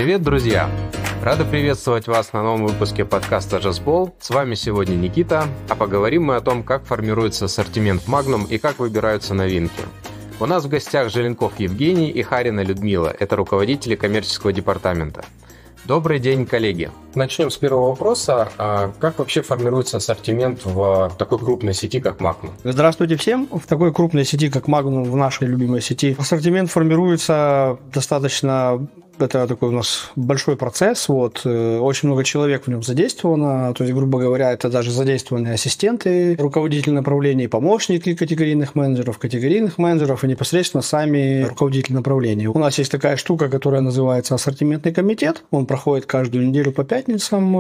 Привет, друзья! Рады приветствовать вас на новом выпуске подкаста Jazzball. С вами сегодня Никита, а поговорим мы о том, как формируется ассортимент Magnum и как выбираются новинки. У нас в гостях Желенков Евгений и Харина Людмила, это руководители коммерческого департамента. Добрый день, коллеги! Начнем с первого вопроса. Как вообще формируется ассортимент в такой крупной сети, как Magnum? Здравствуйте всем! В такой крупной сети, как Magnum, в нашей любимой сети, ассортимент формируется достаточно... Это такой у нас большой процесс, очень много человек в нем задействовано, то есть, грубо говоря, это даже задействованные ассистенты, руководители направлений, помощники категорийных менеджеров и непосредственно сами руководители направлений. У нас есть такая штука, которая называется ассортиментный комитет, он проходит каждую неделю по пятницам,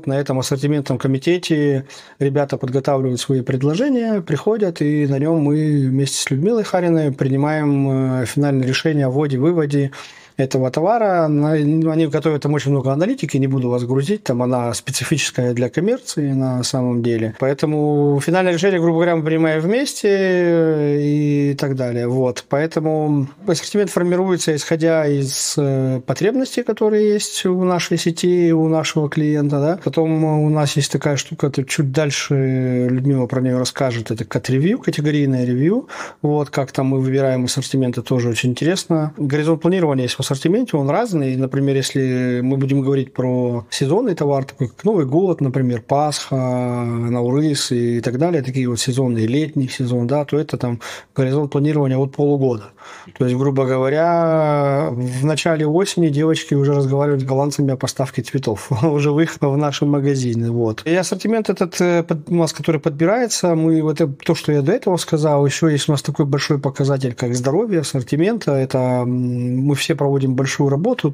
на этом ассортиментном комитете ребята подготавливают свои предложения, приходят, и на нем мы вместе с Людмилой Хариной принимаем финальное решение о вводе-выводе этого товара. Они готовят там очень много аналитики, не буду вас грузить, там она специфическая для коммерции на самом деле. Поэтому финальное решение, грубо говоря, мы принимаем вместе и так далее. Поэтому ассортимент формируется исходя из потребностей, которые есть у нашей сети, у нашего клиента. Да? Потом у нас есть такая штука, это чуть дальше Людмила про нее расскажет, это кат-ревью, категорийное ревью. Как там мы выбираем ассортимент, это тоже очень интересно. Горизонт планирования есть в ассортименте, он разный. Например, если мы будем говорить про сезонный товар, такой как Новый год, например, Пасха, Наурыз и так далее, такие сезонные, летний сезон, да, то это там горизонт планирования от полугода. То есть, грубо говоря, в начале осени девочки уже разговаривают с голландцами о поставке цветов уже в нашем магазине. И ассортимент этот у нас, который подбирается, то, что я до этого сказал, еще есть у нас такой большой показатель, как здоровье ассортимента. Это мы все проводим большую работу,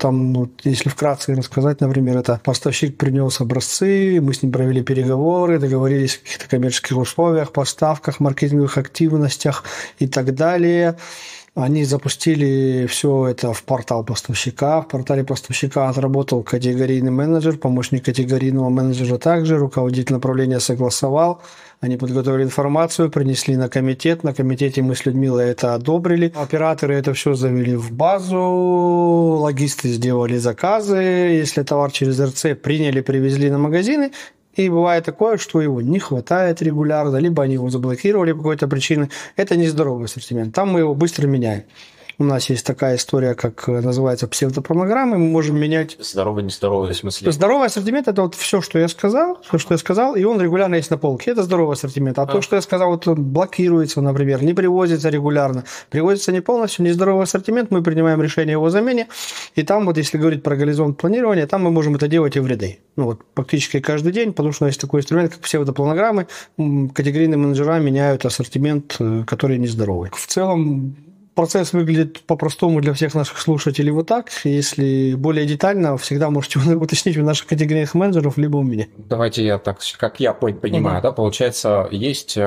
если вкратце рассказать, например, это поставщик принес образцы, мы с ним провели переговоры, договорились о каких-то коммерческих условиях, поставках, маркетинговых активностях и так далее. Они запустили все это в портал поставщика. В портале поставщика отработал категорийный менеджер, помощник категорийного менеджера также, руководитель направления согласовал. Они подготовили информацию, принесли на комитет. На комитете мы с Людмилой это одобрили. Операторы это все завели в базу, логисты сделали заказы. Если товар через РЦ приняли, привезли на магазины. И бывает такое, что его не хватает регулярно, либо они его заблокировали по какой-то причине. Это нездоровый ассортимент. Там мы его быстро меняем. У нас есть такая история, как называется псевдопрограммы. Мы можем менять... Здоровый-нездоровый в смысле? Здоровый ассортимент – это все, что я сказал, и он регулярно есть на полке. Это здоровый ассортимент. А то, что я сказал, он блокируется, например, не привозится регулярно, привозится не полностью, нездоровый ассортимент, мы принимаем решение о его замене. И там, если говорить про горизонт планирования, там мы можем это делать everyday. Практически каждый день, потому что есть такой инструмент, как псевдопрограммы. Категорийные менеджера меняют ассортимент, который нездоровый. В целом, процесс выглядит по-простому для всех наших слушателей так. Если более детально, всегда можете уточнить у наших категорийных менеджеров, либо у меня. Давайте я так, как я понимаю, да, получается, есть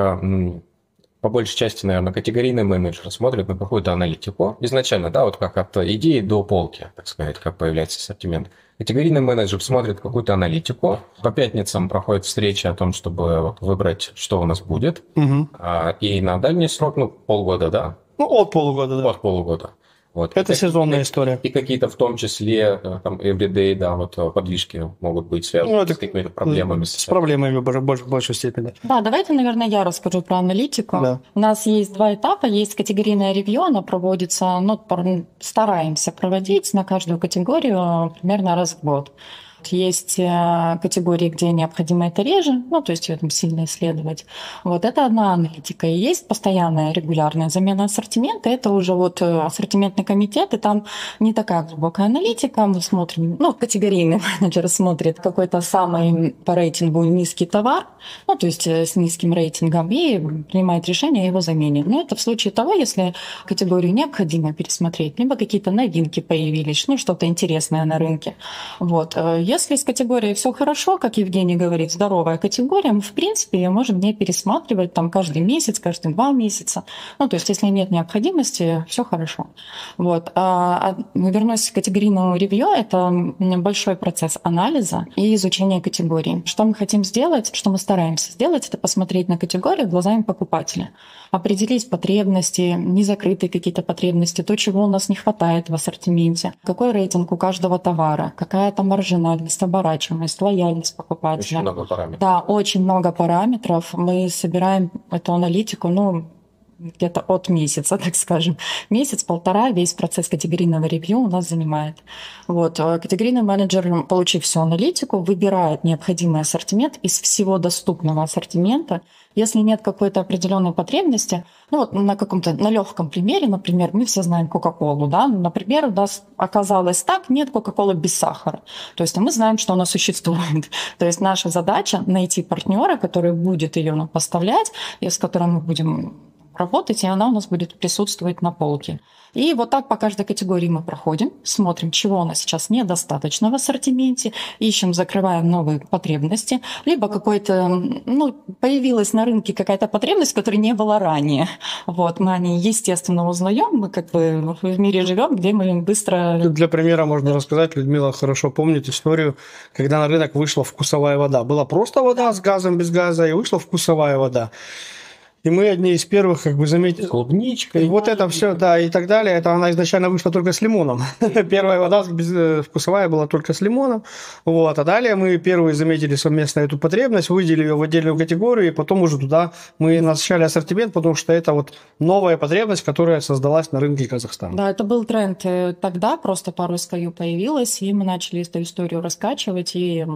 по большей части, наверное, категорийный менеджер смотрит на какую-то аналитику. Изначально, да, как от идеи до полки, так сказать, как появляется ассортимент. Категорийный менеджер смотрит какую-то аналитику. По пятницам проходит встреча о том, чтобы выбрать, что у нас будет. И на дальний срок, полгода, да? От полугода, да. От полугода. Это сезонная история. И какие-то в том числе everyday, да, подвижки могут быть связаны с какими-то проблемами. С проблемами в большей степени. Да, давайте, наверное, я расскажу про аналитику. Да. У нас есть 2 этапа. Есть категорийное ревью, оно проводится, стараемся проводить на каждую категорию примерно раз в год. Есть категории, где необходимо это реже, то есть ее там сильно исследовать. Это одна аналитика. И есть постоянная регулярная замена ассортимента. Это уже ассортиментный комитет, и там не такая глубокая аналитика. Мы смотрим, категорийный менеджер смотрит какой-то самый по рейтингу низкий товар, то есть с низким рейтингом, и принимает решение о его замене. Но это в случае того, если категорию необходимо пересмотреть, либо какие-то новинки появились, что-то интересное на рынке. Если с категорией все хорошо, как Евгений говорит, здоровая категория, мы, в принципе, ее можем не пересматривать там каждый месяц, каждые 2 месяца. Ну, то есть, если нет необходимости, все хорошо. Вот. Вернусь к категорийному ревью, это большой процесс анализа и изучения категории. Что мы хотим сделать, что мы стараемся сделать, это посмотреть на категорию глазами покупателя, определить потребности, незакрытые какие-то потребности, то, чего у нас не хватает в ассортименте, какой рейтинг у каждого товара, какая там маржинальность, оборачиваемость, лояльность покупателя. Очень много параметров. Да, очень много параметров. Мы собираем эту аналитику, где-то от месяца, так скажем. Месяц-полтора весь процесс категорийного ревью у нас занимает. Вот. Категорийный менеджер, получив всю аналитику, выбирает необходимый ассортимент из всего доступного ассортимента. Если нет какой-то определенной потребности, на легком примере, например, мы все знаем Кока-Колу, да, например, у нас оказалось так, нет Кока-Колы без сахара. То есть мы знаем, что она существует. То есть наша задача найти партнера, который будет ее нам поставлять, и с которым мы будем работать, и она у нас будет присутствовать на полке. И вот так по каждой категории мы проходим, смотрим, чего у нас сейчас недостаточно в ассортименте, ищем, закрываем новые потребности, либо появилась на рынке какая-то потребность, которой не было ранее. Вот, мы о ней, естественно, узнаем, мы в мире живем, где мы быстро... Для примера можно рассказать, Людмила хорошо помнит историю, когда на рынок вышла вкусовая вода. Была просто вода с газом, без газа, и вышла вкусовая вода. И мы одни из первых заметили. С клубничкой. И вот это все, да, и так далее. Это она изначально вышла только с лимоном. Первая вода вкусовая была только с лимоном. Вот. А далее мы первые заметили совместно эту потребность, выделили ее в отдельную категорию, и потом уже туда мы насыщали ассортимент, потому что это новая потребность, которая создалась на рынке Казахстана. Да, это был тренд тогда, просто пару SKU появилось, и мы начали эту историю раскачивать, и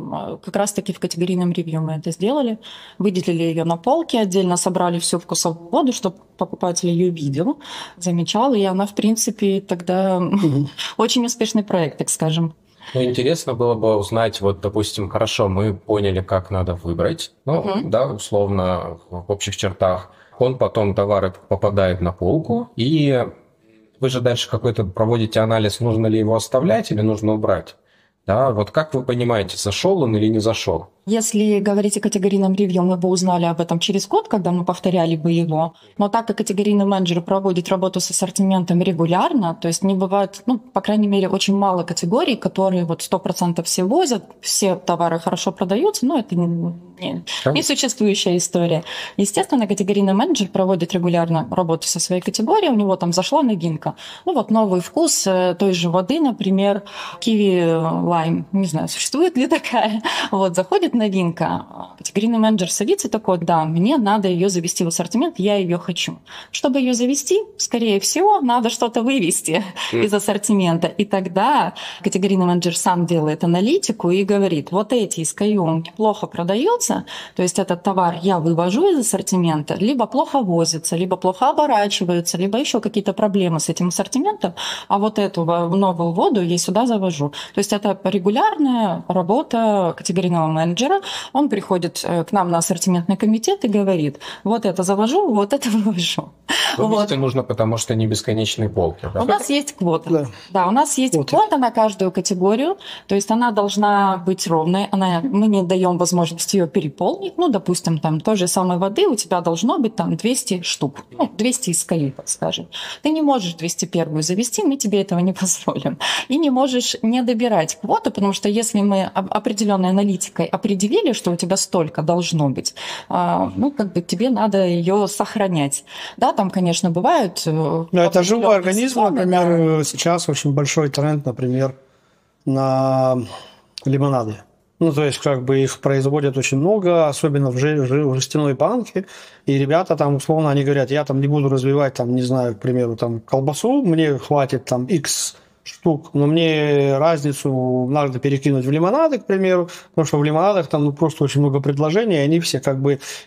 как раз-таки в категорийном ревью мы это сделали, выделили ее на полке, отдельно собрали всю вкусовую воду, чтобы покупатель ее видел, замечал, и она, в принципе, тогда очень успешный проект, так скажем. Интересно было бы узнать, допустим, хорошо, мы поняли, как надо выбрать, условно, в общих чертах. Товар попадает на полку, и вы же дальше какой-то проводите анализ, нужно ли его оставлять или нужно убрать. Да, как вы понимаете, зашел он или не зашел? Если говорить о категорийном ревью, мы бы узнали об этом через год, когда мы повторяли бы его. Но так как категорийный менеджер проводит работу с ассортиментом регулярно, то есть не бывает, по крайней мере, очень мало категорий, которые 100% все возят, все товары хорошо продаются, но это несуществующая история. Естественно, категорийный менеджер проводит регулярно работу со своей категорией, у него там зашла новинка. Новый вкус той же воды, например, киви лайм, не знаю, существует ли такая, заходит новинка, категорийный менеджер садится такой, да, мне надо ее завести в ассортимент, я ее хочу. Чтобы ее завести, скорее всего, надо что-то вывести из ассортимента. И тогда категорийный менеджер сам делает аналитику и говорит, эти SKU неплохо продаются, то есть этот товар я вывожу из ассортимента, либо плохо возится, либо плохо оборачиваются, либо еще какие-то проблемы с этим ассортиментом, а эту новую воду я сюда завожу. То есть это регулярная работа категорийного менеджера, он приходит к нам на ассортиментный комитет и говорит, это завожу, это вывожу. Вывести нужно, потому что не бесконечные полки. Да? У нас есть квота. Да, у нас есть квота на каждую категорию, то есть она должна быть ровной, мы не даем возможности ее переполнить, допустим, той же самой воды у тебя должно быть 200 штук, 200 SKU, так скажем. Ты не можешь 201-ю завести, мы тебе этого не позволим. И не можешь не добирать квоту, потому что если мы определенной аналитикой определили, что у тебя столько должно быть, тебе надо ее сохранять. Да, там, конечно, бывают... это живой организм, например, сейчас очень большой тренд, например, на лимонады. То есть, их производят очень много, особенно в жестяной банке, и ребята условно, они говорят, я не буду развивать, не знаю, к примеру, колбасу, мне хватит X штук, но мне разницу надо перекинуть в лимонады, к примеру, потому что в лимонадах просто очень много предложений, и они все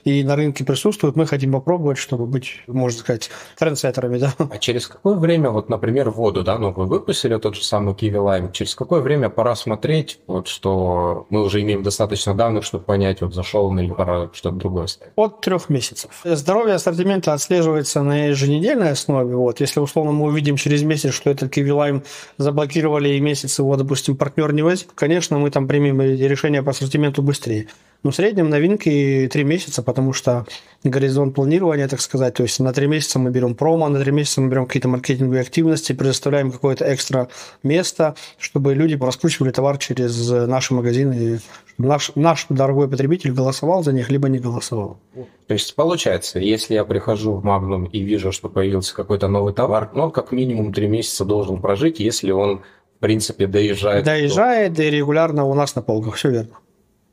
и на рынке присутствуют. Мы хотим попробовать, чтобы быть, можно сказать, трендсеттерами, да. А через какое время, например, воду, вы выпустили тот же самый киви лайм, через какое время пора смотреть, что мы уже имеем достаточно данных, чтобы понять, зашел он или пора что-то другое ставить? От 3 месяцев. Здоровье ассортимента отслеживается на еженедельной основе. Если условно мы увидим через месяц, что этот киви лайм заблокировали и месяц его, допустим, партнер не возит, конечно, мы там примем решение по ассортименту быстрее. Но в среднем новинки 3 месяца, потому что горизонт планирования, так сказать, то есть на 3 месяца мы берем промо, на 3 месяца мы берем какие-то маркетинговые активности, предоставляем какое-то экстра место, чтобы люди раскручивали товар через наши магазины, и наш дорогой потребитель голосовал за них, либо не голосовал. То есть получается, если я прихожу в Magnum и вижу, что появился какой-то новый товар, он как минимум 3 месяца должен прожить, если он, в принципе, доезжает. Доезжает и регулярно у нас на полках, все верно.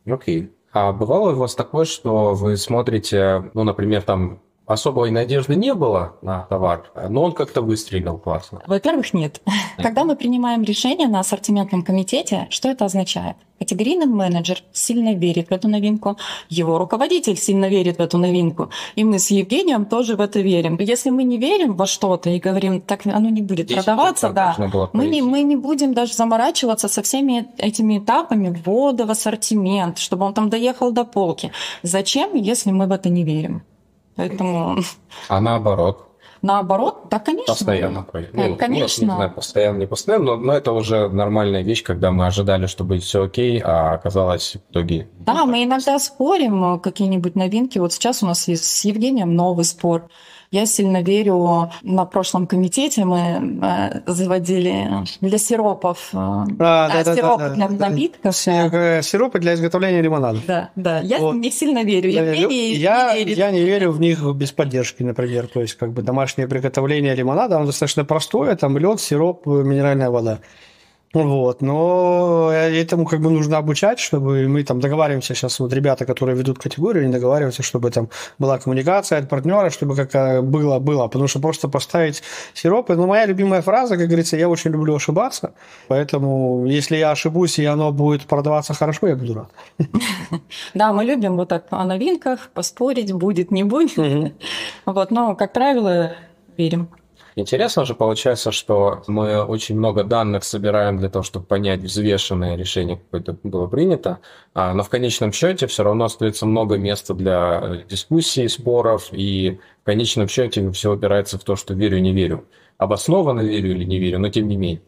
Окей. А бывало у вас такое, что вы смотрите, ну, например, там особой надежды не было на товар, но он как-то выстрелил классно? Во-первых, нет. Когда мы принимаем решение на ассортиментном комитете, что это означает? Категорийный менеджер сильно верит в эту новинку, его руководитель сильно верит в эту новинку, и мы с Евгением тоже в это верим. Если мы не верим во что-то и говорим, так оно не будет продаваться, да, мы не будем даже заморачиваться со всеми этими этапами ввода в ассортимент, чтобы он там доехал до полки. Зачем, если мы в это не верим? Поэтому... А наоборот? Наоборот, да, конечно. Постоянно. Конечно. Не знаю, постоянно, не постоянно, но это уже нормальная вещь, когда мы ожидали, что будет все окей, а оказалось в итоге... Да, мы иногда спорим какие-нибудь новинки. Вот сейчас у нас есть с Евгением новый спор. Я сильно верю, на прошлом комитете мы заводили для сиропов, сиропы для напитков. Сиропы для изготовления лимонада. Да. Я в них сильно верю. Я не верю в них без поддержки, например. То есть, как бы домашнее приготовление лимонада, оно достаточно простое, там лед, сироп, минеральная вода. Вот, но этому как бы нужно обучать, чтобы мы там договариваемся сейчас, вот ребята, которые ведут категорию, они договариваются, чтобы там была коммуникация от партнера, чтобы как было, потому что просто поставить сиропы, ну, моя любимая фраза, как говорится, я очень люблю ошибаться, поэтому если я ошибусь и оно будет продаваться хорошо, я буду рад. Да, мы любим вот так о новинках, поспорить, будет, не будет, вот, но, как правило, верим. Интересно же получается, что мы очень много данных собираем для того, чтобы понять, взвешенное решение какое-то было принято, но в конечном счете все равно остается много места для дискуссий, споров, и в конечном счете все опирается в то, что верю, не верю. Обоснованно верю или не верю, но тем не менее.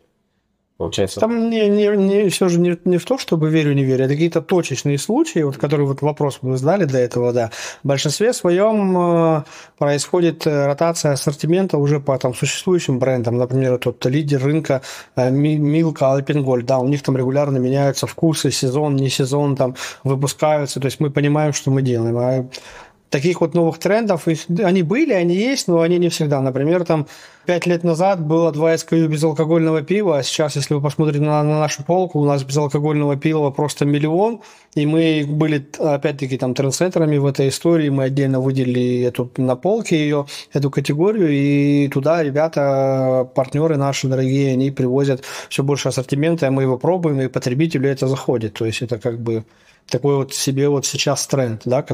Получается. Там все же не в то, чтобы верю, не верю, это какие-то точечные случаи, вот, которые вот вопрос мы задали до этого, да. В большинстве своем происходит ротация ассортимента уже по там существующим брендам, например, тот лидер рынка Милка, Альпенгольд, да, у них там регулярно меняются вкусы, сезон, не сезон, там выпускаются, то есть мы понимаем, что мы делаем. А таких вот новых трендов, они были, они есть, но они не всегда. Например, там 5 лет назад было 2 SKU безалкогольного пива, а сейчас, если вы посмотрите на нашу полку, у нас безалкогольного пива просто миллион, и мы были, опять-таки, там трендсеттерами в этой истории, мы отдельно выделили на полке эту категорию, и туда ребята, партнеры наши дорогие, они привозят все больше ассортимента, мы его пробуем, и потребителю это заходит, то есть это как бы такой вот себе вот сейчас тренд, да, в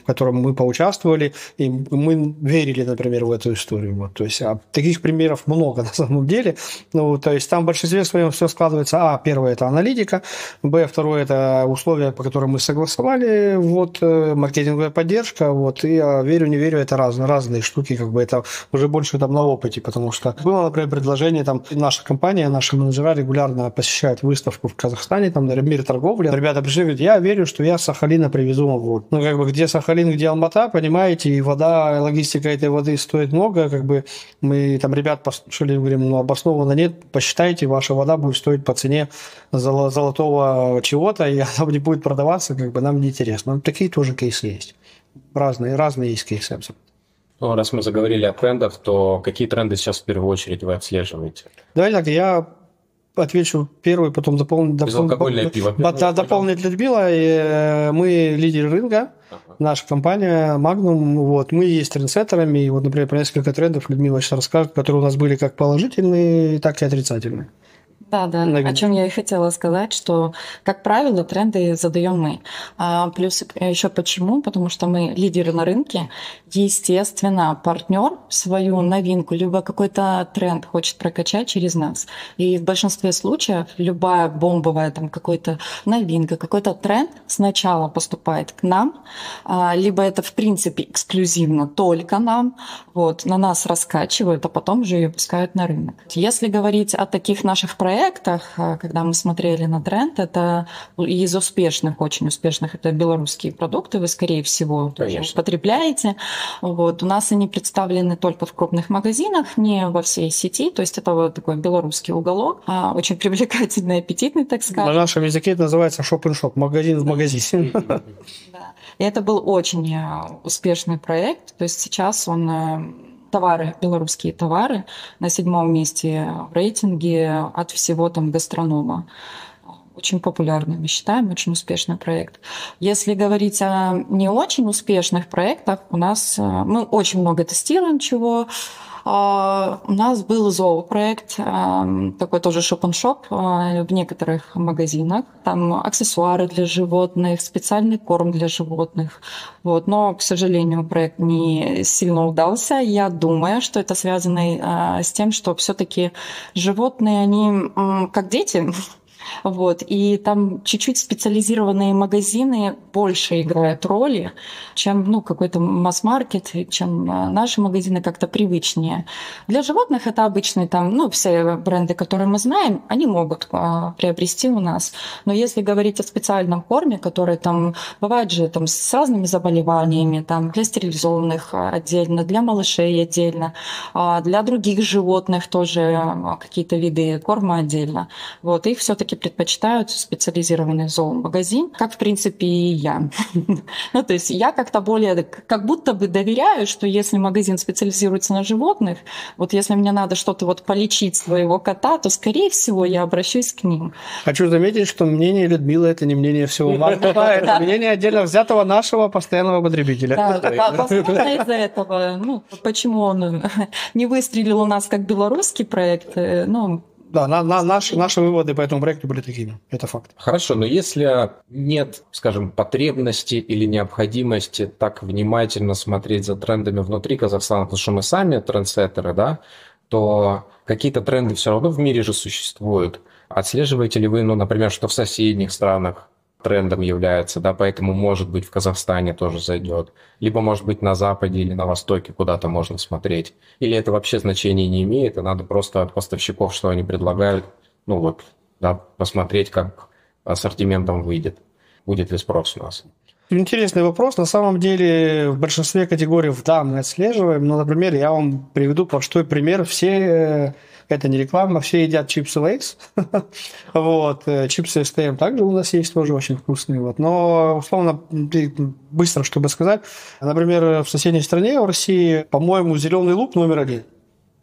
котором мы поучаствовали, и мы верили, например, в эту историю. Вот. То есть таких примеров много на самом деле. Ну, то есть там в большинстве своем все складывается. Первое – это аналитика, второе – это условия, по которым мы согласовали, вот, маркетинговая поддержка, вот, и верю, не верю – это разные штуки, как бы это уже больше там на опыте, потому что было, например, предложение, там, наша компания, наши менеджеры регулярно посещают выставку в Казахстане, там, на мире торговли. Ребята пришли, говорят, я верю, что я с Сахалина привезу вот. Ну, как бы, где Сахалин, где Алмата, понимаете, и вода, логистика этой воды стоит много, как бы, мы там ребят послушали, говорим, обоснованно нет, посчитайте, ваша вода будет стоить по цене золотого чего-то, и она не будет продаваться, как бы, нам неинтересно. Ну, такие тоже кейсы есть. Разные есть кейсы абсолютно. Ну, раз мы заговорили о трендах, то какие тренды сейчас в первую очередь вы отслеживаете? Давай так, я отвечу первый, потом дополнит Людмила. Мы лидеры рынка, наша компания Magnum. Вот, мы есть трендсеттерами. И вот, например, про несколько трендов Людмила сейчас расскажет, которые у нас были как положительные, так и отрицательные. Да, о чем я и хотела сказать, что, как правило, тренды задаем мы. Плюс еще почему? Потому что мы лидеры на рынке. Естественно, партнер свою новинку, либо какой-то тренд хочет прокачать через нас. И в большинстве случаев любая бомбовая там какая-то новинка, какой-то тренд сначала поступает к нам, либо это в принципе эксклюзивно только нам, вот, на нас раскачивают, а потом уже ее пускают на рынок. Если говорить о таких наших проектах, когда мы смотрели на тренд, это из успешных, очень успешных, это белорусские продукты, вы, скорее всего, тоже потребляете. Вот. У нас они представлены только в крупных магазинах, не во всей сети, то есть это вот такой белорусский уголок, очень привлекательный, аппетитный, так сказать. На нашем языке это называется шоп-н-шоп, магазин в магазине. И это был очень успешный проект, то есть сейчас он... Товары, белорусские товары на 7-м месте в рейтинге от всего там гастронома. Очень популярный, мы считаем, очень успешный проект. Если говорить о не очень успешных проектах, у нас мы очень много тестируем чего. У нас был зоопроект, такой тоже шоп-н-шоп в некоторых магазинах. Там аксессуары для животных, специальный корм для животных. Вот. Но, к сожалению, проект не сильно удался. Я думаю, что это связано с тем, что все-таки животные, они как дети. Вот. И там чуть-чуть специализированные магазины больше играют роли, чем какой-то масс-маркет, чем наши магазины как-то привычнее. Для животных это обычные все бренды, которые мы знаем, они могут приобрести у нас. Но если говорить о специальном корме, который там бывает же там с разными заболеваниями, там для стерилизованных отдельно, для малышей отдельно, для других животных тоже какие-то виды корма отдельно. Вот. Их все-таки предпочитают специализированный зоомагазин, как, в принципе, и я. То есть я как-то более, как будто бы доверяю, что если магазин специализируется на животных, вот если мне надо что-то полечить своего кота, то, скорее всего, я обращусь к ним. Хочу заметить, что мнение Людмилы – это не мнение всего маркета, это мнение отдельно взятого нашего постоянного потребителя. Да, возможно, из-за этого. Почему он не выстрелил у нас как белорусский проект, Да, наши выводы по этому проекту были такими. Это факт. Хорошо, но если нет, скажем, потребности или необходимости так внимательно смотреть за трендами внутри Казахстана, потому что мы сами трендсеттеры, да, то какие-то тренды все равно в мире же существуют. Отслеживаете ли вы, например, что в соседних странах трендом является, да, поэтому, может быть, в Казахстане тоже зайдет, либо, может быть, на Западе или на Востоке куда-то можно смотреть, или это вообще значения не имеет, и надо просто от поставщиков, что они предлагают, посмотреть, как ассортиментом выйдет, будет ли спрос у нас. Интересный вопрос. На самом деле, в большинстве категорий мы отслеживаем, но, например, я вам приведу простой пример. Все... Это не реклама, все едят чипсы Лейс. Вот. Чипсы СТМ также у нас есть, тоже очень вкусные. Вот. Но, условно, быстро, чтобы сказать, например, в соседней стране, в России, по-моему, зеленый лук номер 1.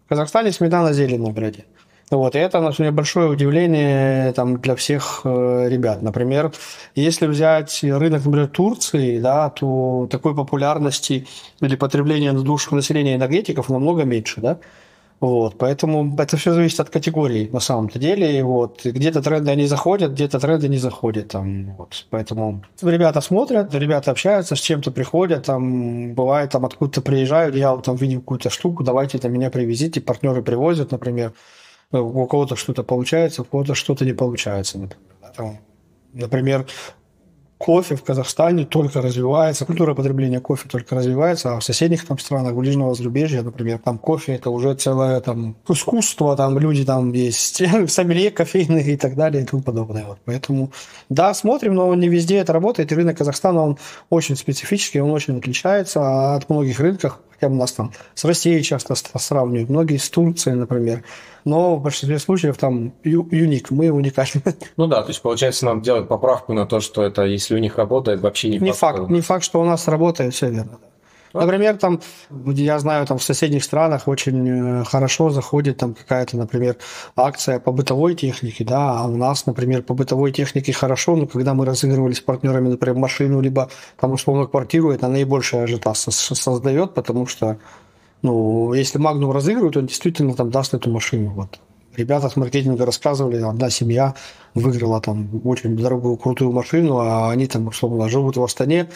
В Казахстане сметана зелень номер 1. Вот. И это, например, большое удивление для всех ребят. Например, если взять рынок, например, Турции, да, то такой популярности или потребления на душу населения энергетиков намного меньше, да. Вот, поэтому это все зависит от категории на самом-то деле. Вот, где-то тренды они заходят, где-то тренды не заходят. Поэтому ребята смотрят, ребята общаются, с чем-то приходят. Бывает, откуда-то приезжают, я видел какую-то штуку, давайте меня привезите, партнеры привозят, например. У кого-то что-то получается, у кого-то что-то не получается. Например, кофе в Казахстане только развивается, культура потребления кофе только развивается, а в соседних странах, в ближнего зарубежья, например, кофе это уже целое искусство, люди есть сомелье кофейные и так далее и тому подобное. Вот. Поэтому, да, смотрим, но не везде это работает, и рынок Казахстана, он очень специфический, он очень отличается от многих рынков, хотя бы нас с Россией часто сравнивают, многие с Турцией, например. Но в большинстве случаев юник, мы уникальны. То есть, получается, нам делать поправку на то, что это, если у них работает, вообще не факт. Не факт, что у нас работает, все верно. Например, я знаю, в соседних странах очень хорошо заходит какая-то, например, акция по бытовой технике, да, а у нас, например, по бытовой технике хорошо, но когда мы разыгрывали с партнерами, например, машину, либо условно квартиру, это наибольший ажиотаж создает, потому что если Magnum разыгрывает, он действительно даст эту машину. Вот. Ребята с маркетинга рассказывали, одна семья выиграла там очень дорогую, крутую машину, а они там, условно, живут в Астане,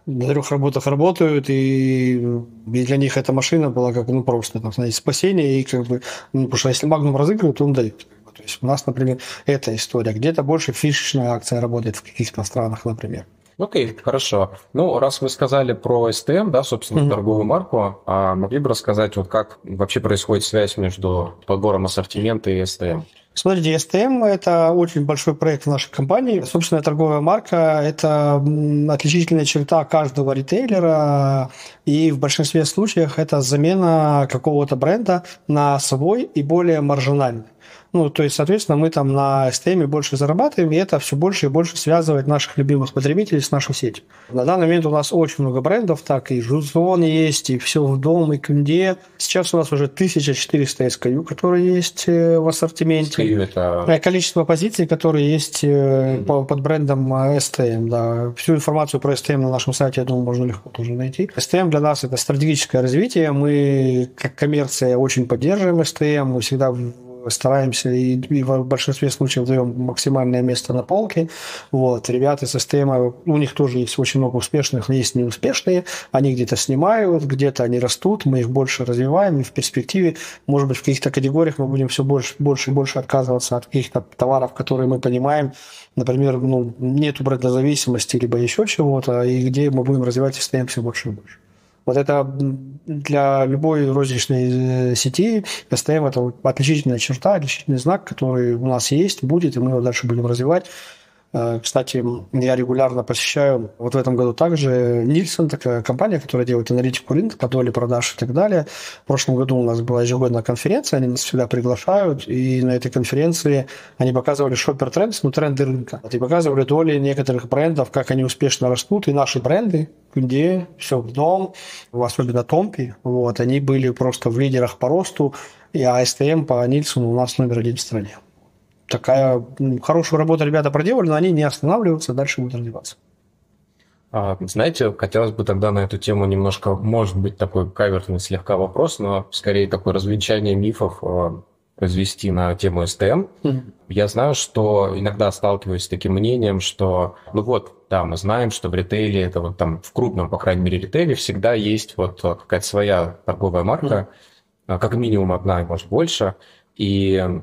на 3 работах работают, и для них эта машина была как, ну, просто, там, знаете, спасение, и как бы, ну, потому что если Magnum разыгрывает, то он дает. То есть у нас, например, эта история. Где-то больше фишечная акция работает в каких-то странах, например. Окей, хорошо. Ну, раз вы сказали про STM, да, собственно, торговую марку, могли бы рассказать, вот как вообще происходит связь между подбором ассортимента и STM? Смотрите, STM – это очень большой проект в нашей компании. Собственная торговая марка – это отличительная черта каждого ритейлера, и в большинстве случаев это замена какого-то бренда на свой и более маржинальный. Ну, то есть, соответственно, мы там на STM больше зарабатываем, и это все больше и больше связывает наших любимых потребителей с нашей сетью. На данный момент у нас очень много брендов, так и Жузон есть, и Все в дом, и Кюнде. Сейчас у нас уже 1400 SKU, которые есть в ассортименте. SKU это... Количество позиций, которые есть под брендом STM. Да. Всю информацию про STM на нашем сайте, я думаю, можно легко тоже найти. STM для нас – это стратегическое развитие. Мы, как коммерция, очень поддерживаем STM. Мы всегда стараемся и в большинстве случаев даем максимальное место на полке. Вот. Ребята со STM, у них тоже есть очень много успешных, но есть неуспешные. Они где-то снимают, где-то они растут, мы их больше развиваем, и в перспективе, может быть, в каких-то категориях мы будем все больше и больше отказываться от каких-то товаров, которые мы понимаем. Например, ну, нету брендозависимости, либо еще чего-то, и где мы будем развивать STM все больше и больше. Вот это для любой розничной сети STM – это отличительная черта, отличительный знак, который у нас есть, будет, и мы его дальше будем развивать. Кстати, я регулярно посещаю, вот в этом году также Nielsen, такая компания, которая делает аналитику рынка по доле продаж и так далее. В прошлом году у нас была ежегодная конференция, они нас всегда приглашают, и на этой конференции они показывали Shopper Trends, ну, тренды рынка. И показывали доли некоторых брендов, как они успешно растут, и наши бренды, где Все в дом, особенно Томпи, вот, они были просто в лидерах по росту, и STM по Нильсону у нас номер 1 в стране. Такая хорошую работу ребята проделали, но они не останавливаются, дальше будут развиваться. Знаете, хотелось бы тогда на эту тему немножко, может быть, такой каверзный слегка вопрос, но скорее такое развенчание мифов произвести на тему STM. Я знаю, что иногда сталкиваюсь с таким мнением, что, ну вот, да, мы знаем, что в ритейле, это вот там в крупном, по крайней мере, ритейле всегда есть вот какая-то своя торговая марка, как минимум одна, может, больше, и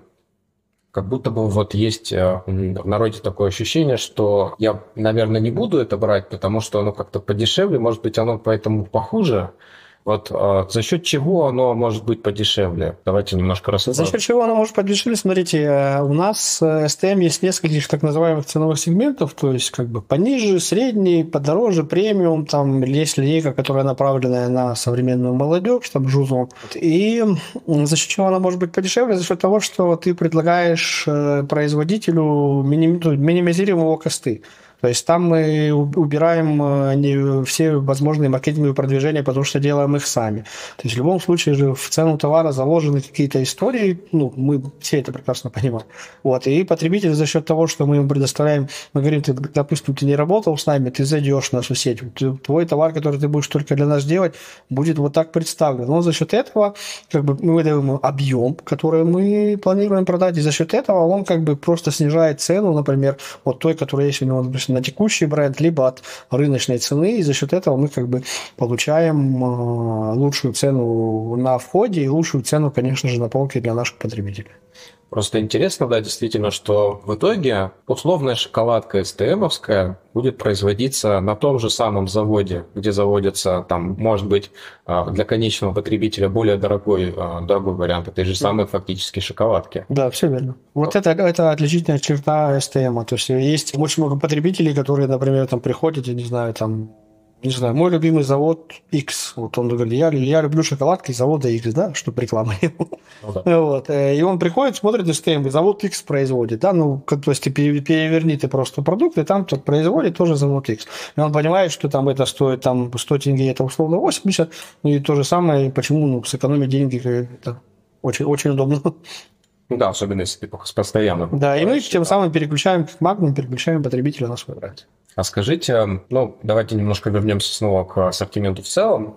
как будто бы вот есть в народе такое ощущение, что я, наверное, не буду это брать, потому что оно как-то подешевле, может быть, оно поэтому похуже. Вот за счет чего оно может быть подешевле? Давайте немножко рассмотрим. За счет чего оно может подешевле? Смотрите, у нас STM есть нескольких так называемых ценовых сегментов, то есть как бы пониже, средний, подороже, премиум, там есть линейка, которая направлена на современную молодежь, там Жузон. И за счет чего оно может быть подешевле? За счет того, что ты предлагаешь производителю, минимизируем его косты. То есть там мы убираем все возможные маркетинговые продвижения, потому что делаем их сами. То есть в любом случае же в цену товара заложены какие-то истории, ну, мы все это прекрасно понимаем. Вот, и потребитель за счет того, что мы им предоставляем, мы говорим, ты, допустим, ты не работал с нами, ты зайдешь в нашу сеть, твой товар, который ты будешь только для нас делать, будет вот так представлен. Но за счет этого как бы, мы выдаем ему объем, который мы планируем продать, и за счет этого он как бы просто снижает цену, например, от той, которая есть у него, допустим, на текущий бренд, либо от рыночной цены, и за счет этого мы как бы получаем лучшую цену на входе и лучшую цену, конечно же, на полке для наших потребителей. Просто интересно, да, действительно, что в итоге условная шоколадка STM-овская будет производиться на том же самом заводе, где заводится, там, может быть, для конечного потребителя более дорогой вариант этой же самой фактически шоколадки. Да, все верно. Вот это отличительная черта STM. То есть очень много потребителей, которые, например, там приходят, я не знаю, мой любимый завод X. Вот он говорит, я люблю шоколадки из завода X, да, чтобы реклама. Ну, да. Вот. И он приходит, смотрит STM, и завод X производит, да, ну, то есть ты переверни ты просто продукт, и там производит тоже завод X. И он понимает, что там это стоит там 100 тенге, это условно 80, ну и то же самое, почему сэкономить деньги, это очень, очень удобно. Да, особенно если ты постоянно. Да, и мы тем самым переключаем, как Magnum, переключаем потребителя на свой бренд. А скажите, ну, давайте немножко вернемся снова к ассортименту в целом.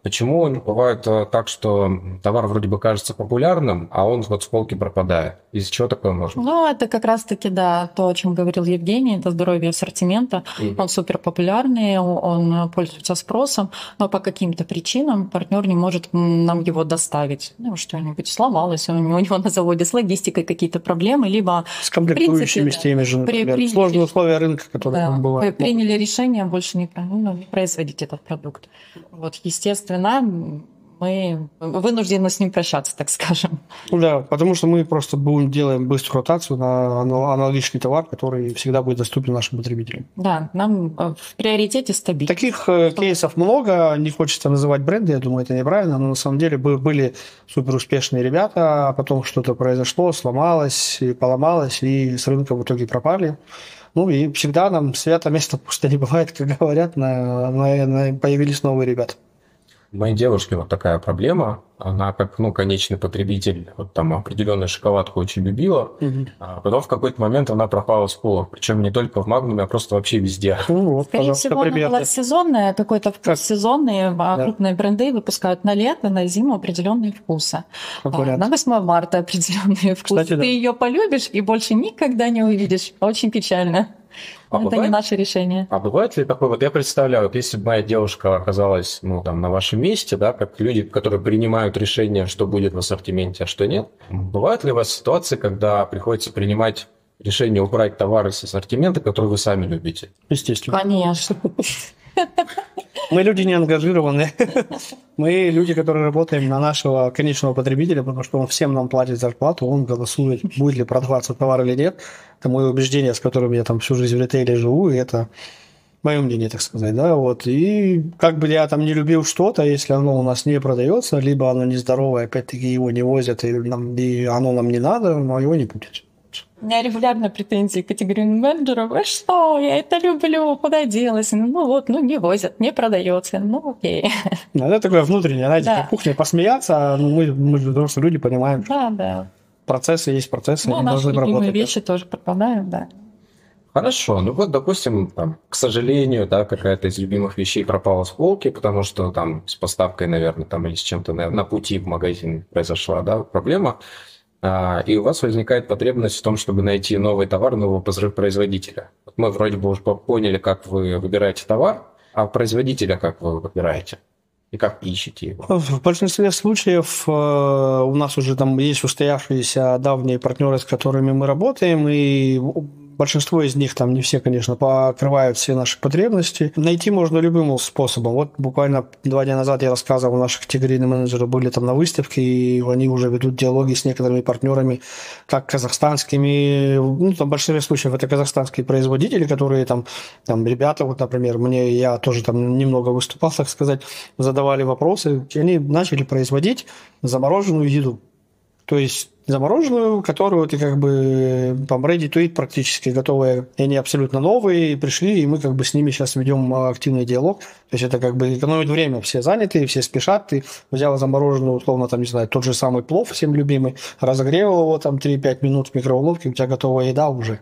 Почему бывает так, что товар вроде бы кажется популярным, а он вот с полки пропадает? Из-за чего такое может быть? Ну, это как раз-таки, да, то, о чем говорил Евгений, это здоровье ассортимента. Он супер популярный, он пользуется спросом, но по каким-то причинам партнер не может нам его доставить. Ну, что-нибудь сломалось, у него на заводе с логистикой какие-то проблемы, либо с комплектующими, с теми же, например, сложные условия рынка, которые там бывают. Приняли решение больше не производить этот продукт. Вот, естественно, мы вынуждены с ним прощаться, так скажем. Да, потому что мы просто делаем быструю ротацию на аналогичный товар, который всегда будет доступен нашим потребителям. Да, нам в приоритете стабильность. Таких кейсов много, не хочется называть бренды, я думаю, это неправильно, но на самом деле были суперуспешные ребята, а потом что-то произошло, сломалось, и поломалось, и с рынка в итоге пропали. Ну и всегда нам свято место пусто не бывает, как говорят, появились новые ребята. У моей девушки вот такая проблема. Она как, конечный потребитель, вот там определенную шоколадку очень любила, а потом в какой-то момент она пропала с полок. Причем не только в Магнуме, а просто вообще везде. Скорее всего, она была сезонная, какой-то вкус сезонный. Крупные бренды выпускают на лето, на зиму определенные вкусы. На 8 марта определенные вкусы. Кстати, ты ее полюбишь и больше никогда не увидишь. Очень печально. Это бывает, не наше решение. А бывает ли такое, вот я представляю, вот если бы моя девушка оказалась, на вашем месте, да, как люди, которые принимают решение, что будет в ассортименте, а что нет, бывают ли у вас ситуации, когда приходится принимать решение убрать товары с ассортимента, которые вы сами любите? Естественно. Конечно. Мы люди не ангажированные. Мы люди, которые работаем на нашего конечного потребителя, потому что он всем нам платит зарплату, он голосует, будет ли продаваться товар или нет. Это мое убеждение, с которым я там всю жизнь в ритейле живу, и это мое мнение, так сказать. Да? Вот. И как бы я там не любил что-то, если оно у нас не продается, либо оно нездоровое, опять-таки его не возят, и оно нам не надо, но его не будет. У меня регулярно претензии к категорийным менеджерам. А что, я это люблю, куда делась? Не возят, не продается. Окей. Это такое внутреннее, знаете, как кухня посмеяться, мы же взрослые люди понимаем, что процессы есть процессы, они должны работать. Наши вещи тоже пропадают, да. Хорошо, допустим, к сожалению, да, какая-то из любимых вещей пропала с полки, потому что там с поставкой, наверное, или с чем-то на пути в магазин произошла, да, проблема. И у вас возникает потребность в том, чтобы найти новый товар, нового производителя. Мы вроде бы уже поняли, как вы выбираете товар, а производителя как вы выбираете? И как ищете его? В большинстве случаев у нас уже там есть устоявшиеся давние партнеры, с которыми мы работаем, и большинство из них, там не все, конечно, покрывают все наши потребности. Найти можно любым способом. Вот буквально 2 дня назад я рассказывал, наши категорийные менеджеры были там на выставке, и они уже ведут диалоги с некоторыми партнерами, как казахстанскими, в большинстве случаев это казахстанские производители, которые там ребята, вот, например, я тоже там немного выступал, так сказать, задавали вопросы, и они начали производить замороженную еду. То есть замороженную, которую ты там ready to eat практически готовые, и они абсолютно новые, и пришли, и мы с ними сейчас ведем активный диалог. То есть это экономит время, все заняты, все спешат, ты взял замороженную, условно, тот же самый плов, всем любимый, разогрел его 3-5 минут в микроволновке, у тебя готовая еда уже.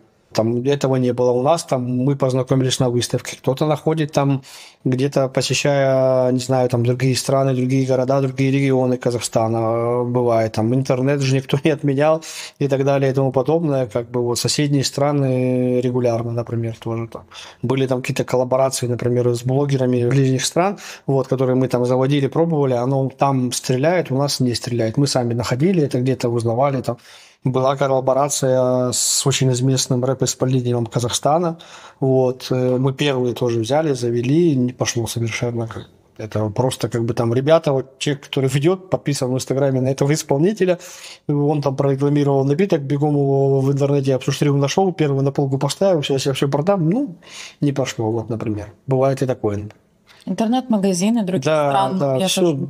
Этого не было у нас, мы познакомились на выставке. Кто-то находит где-то, посещая, не знаю, другие страны, другие города, другие регионы Казахстана, бывает. Интернет же никто не отменял и так далее и тому подобное. Соседние страны регулярно, например, тоже были какие-то коллаборации, например, с блогерами ближних стран, которые мы заводили, пробовали, оно там стреляет, у нас не стреляет. Мы сами находили это, где-то узнавали Была коллаборация с очень известным рэп-исполнителем Казахстана. Мы первые тоже взяли, завели, не пошло совершенно. Это просто ребята, человек, который ведет, подписан в Инстаграме на этого исполнителя, он прорекламировал напиток, бегом его в интернете обсуштрил, нашел, первый на полку поставил, сейчас я все продам, не пошло, например. Бывает и такое. Интернет-магазины других стран. Да, я тоже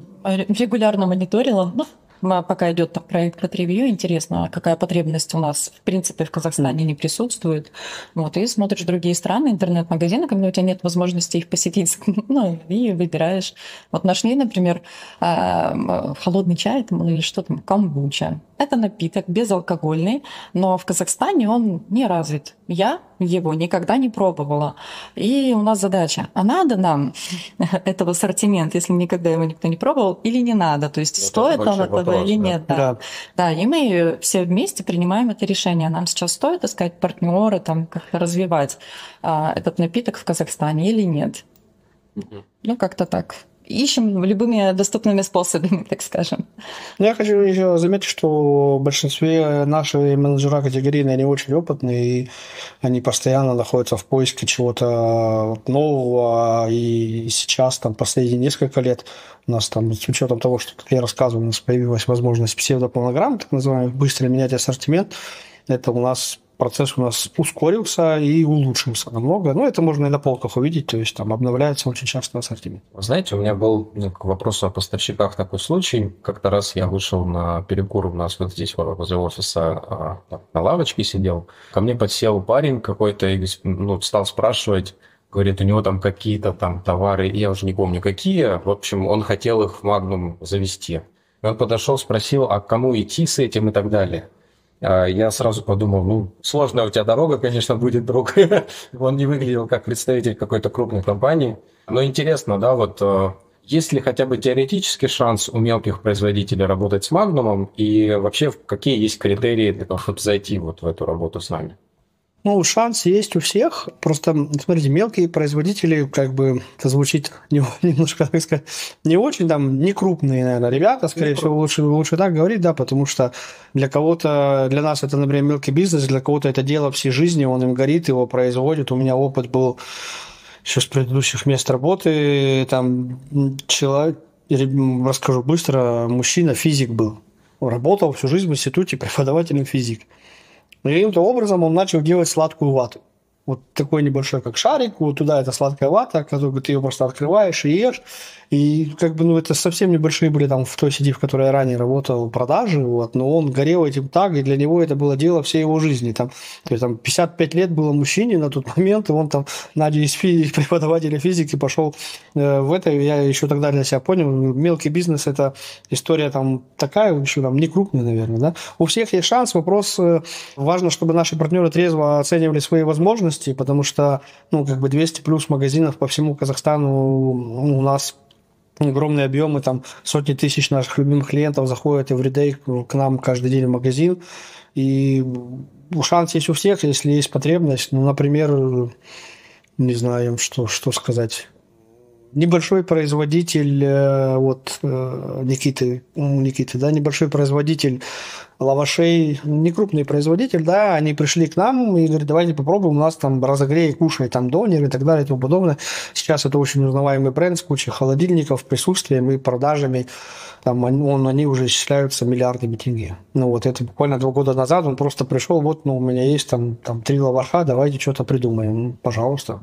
регулярно мониторила. Пока идет проект под ревью, интересно, какая потребность у нас, в принципе, в Казахстане не присутствует. И смотришь другие страны, интернет-магазины, когда у тебя нет возможности их посетить, и выбираешь. Нашли, например, холодный чай или что камбуча. Это напиток безалкогольный, но в Казахстане он не развит. Я его никогда не пробовала. И у нас задача, а надо нам этого ассортимента, если никогда его никто не пробовал, или не надо? То есть стоит нам этого или нет? Да, и мы все вместе принимаем это решение. Нам сейчас стоит искать партнера, там, как-то развивать этот напиток в Казахстане или нет? Ну, как-то так. Ищем любыми доступными способами, так скажем. Я хочу еще заметить, что в большинстве наши менеджера категорийные, они очень опытные, и они постоянно находятся в поиске чего-то нового, и сейчас, там, последние несколько лет у нас там, с учетом того, что, как я рассказывал, у нас появилась возможность псевдопланограмм, так называемый, быстро менять ассортимент, это у нас процесс у нас ускорился и улучшился намного. Ну, это можно и на полках увидеть, то есть там обновляется очень часто ассортимент. Знаете, у меня был к вопросу о поставщиках такой случай. Как-то раз я вышел на перекур у нас вот здесь возле офиса, на лавочке сидел. Ко мне подсел парень какой-то и стал спрашивать, говорит, у него там какие-то там товары, я уже не помню какие. В общем, он хотел их в Magnum завести. И он подошел, спросил, а к кому идти с этим и так далее. Я сразу подумал, сложная у тебя дорога, конечно, будет, друг. Он не выглядел как представитель какой-то крупной компании. Но интересно, да, вот есть ли хотя бы теоретический шанс у мелких производителей работать с Magnum? И вообще, какие есть критерии для того, чтобы зайти вот в эту работу с нами? Ну, шанс есть у всех. Просто, смотрите, мелкие производители, как бы, это звучит немножко, так сказать, не очень, там, не крупные, наверное, ребята, скорее всего, лучше так говорить, да, потому что для кого-то, для нас это, например, мелкий бизнес, для кого-то это дело всей жизни, он им горит, его производит. У меня опыт был еще с предыдущих мест работы, там, человек, расскажу быстро, мужчина, физик был, работал всю жизнь в институте преподавателем физики. Но каким-то образом он начал делать сладкую вату. Вот такой небольшой, как шарик, вот туда эта сладкая вата, которую ты ее просто открываешь и ешь. И как бы, это совсем небольшие были там в той сети, в которой я ранее работал, продажи, вот, но он горел этим так, и для него это было дело всей его жизни. Там, то есть, там 55 лет было мужчине на тот момент, и он там, надеюсь, преподавателя физики пошел в это, я еще тогда для себя понял, мелкий бизнес – это история там такая, еще там не крупная, наверное, да. У всех есть шанс, вопрос, важно, чтобы наши партнеры трезво оценивали свои возможности, потому что, 200 плюс магазинов по всему Казахстану у нас огромные объемы, там сотни тысяч наших любимых клиентов заходят everyday к нам каждый день в магазин. И шанс есть у всех, если есть потребность. Например, не знаю, что сказать. Небольшой производитель, Никиты, да, небольшой производитель лавашей, не крупный производитель, да, они пришли к нам и говорят, давайте попробуем, у нас там разогрей, кушай, там донер и так далее и тому подобное. Сейчас это очень узнаваемый бренд с кучей холодильников, присутствием и продажами, там они уже исчисляются миллиардами тенге. Это буквально 2 года назад он просто пришел, у меня есть там 3 лаваша, давайте что-то придумаем, пожалуйста.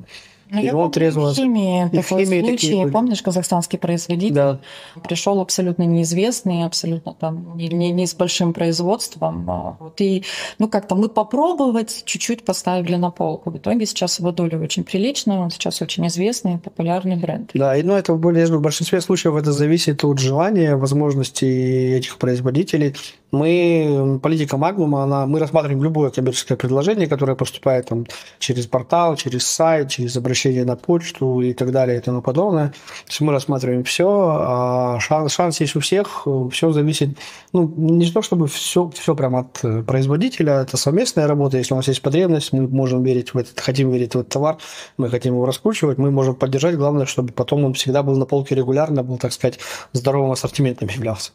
Я помню, в химии такой случай, помнишь, казахстанский производитель, пришел абсолютно неизвестный, абсолютно там не с большим производством. И как-то мы попробовать чуть-чуть поставили на полку. В итоге сейчас его доля очень приличная, он сейчас очень известный, популярный бренд. Да, это в большинстве случаев это зависит от желания, возможностей этих производителей. Политика Magnum, мы рассматриваем любое коммерческое предложение, которое поступает там через портал, через сайт, через обращение на почту и так далее и тому подобное. То есть мы рассматриваем все, а шанс есть у всех, все зависит, не то чтобы все прямо от производителя, это совместная работа, если у нас есть потребность, мы можем хотим верить в этот товар, мы хотим его раскручивать, мы можем поддержать, главное, чтобы потом он всегда был на полке регулярно, был, так сказать, здоровым ассортиментом являлся.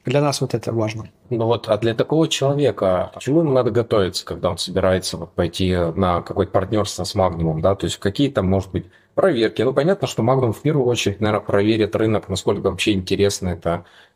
Для нас это важно. А для такого человека, к чему ему надо готовиться, когда он собирается пойти на какое-то партнерство с Magnum, да? То есть какие там, может быть, проверки? Понятно, что Magnum в первую очередь, наверное, проверит рынок, насколько вообще интересно